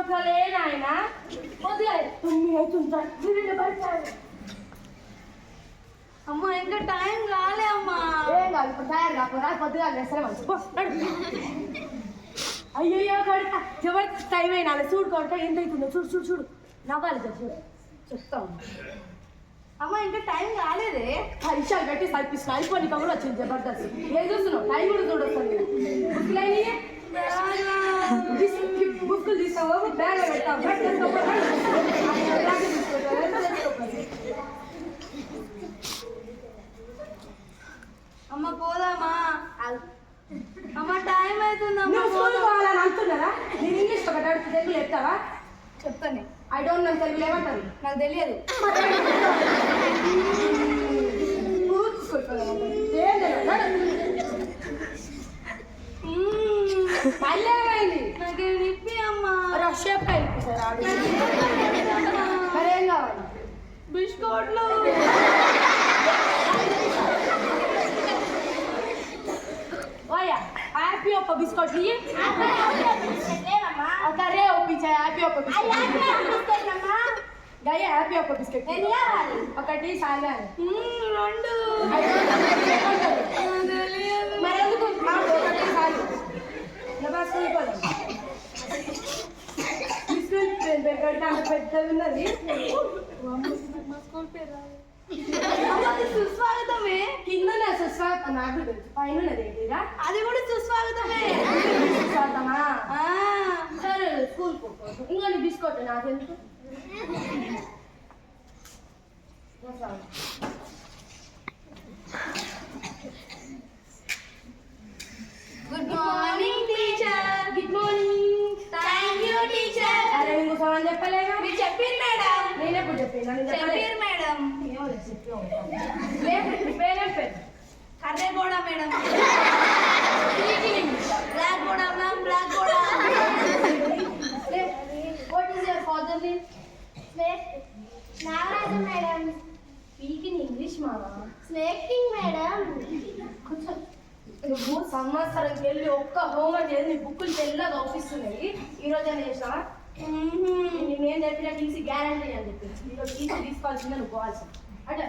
అసలే నాయన కొద్దిగా 9 అవుతుంది. అమ్మా ఇంకా టైం కాలే అమ్మా. ఏం కాదు ఇప్పుడు తయారు కాకుండా కొద్దిగా వేసరే మంచి. అయ్యయ్యో కడతా జబర్దస్త్ టైం అయినా చూడు కొడతా ఎంత అవుతుందో చూడు చూడు చూడు నవ్వాలి చూడు చెప్తాను. అమ్మా ఇంకా టైం కాలేదే. పరీక్షలు పెట్టి సరిపిస్తున్నా అయిపోయి కూడా వచ్చింది జబర్దస్త్. ఏం చూస్తున్నావు టైం కూడా చూడొస్తుంది. బుక్కులు తీసుకోవు బ్యాగ్ పెడతావు. అమ్మ పోదామా? అమ్మ టైం అవుతుందమ్మా. పోవాలని అంటున్నారా? నేను ఇంగ్లీష్ ఒకటి అడుగు తెలుగు చెప్తావా? చెప్తాను. ఐ డోంట్ నో తెలుగులో ఏమంటారు? నాకు తెలియదు. ఏం తెలియదు మళ్ళీ ఏమైంది? నాకు నిప్పి అమ్మా. రష్యాపై వెళ్ళిపోతారు. మరేం కావాలి? బిస్కెట్లు. ఓయా హ్యాపీ ఒక్క బిస్కెట్ అరే ఒప్పించా హ్యాపీ ఒక్క బిస్కెట్ గయ్య హ్యాపీ ఒక్క బిస్కెట్ ఒకటి సాగా 2 మరెందుకు ఒకటి సాగు పెద్దది ఉన్నది. సుస్వాగతమే. కింద సుస్వాగతం నాకు తెలుసు పైన ఏంటిరా అది కూడా సుస్వాగతమే. సుస్వాగతమా? సరే స్కూల్ పోకూడదు ఇంకోటి బిస్కెట్ నాకెందుకు. Good morning teacher. Good morning. Thank you teacher. అరే నీకు సమాన్ చెప్పలేగా? మీరు చెప్పారు మేడం. నేనెప్పుడు చెప్పాను? చెప్పారు మేడం. పేరేం పేరు? కర్రే కూడా మేడం. బ్లాక్ కూడా మ్యామ్ బ్లాక్ కూడా. What is your father name? Nagaraju madam. Speak in English మావా. Snaking madam. కొంచెం నువ్వు సంవత్సరంకి వెళ్ళి ఒక్క హోంవర్క్ చేసి నీ బుక్కులు తెల్లగా అవుపిస్తున్నాయి. ఈరోజు ఏం చేసినావా? నేను చెప్పిన టీసీ గ్యారంటీ అని చెప్పి ఈరోజు టీసీ తీసుకోవాల్సిందే నువ్వు పోవాల్సింది అంటే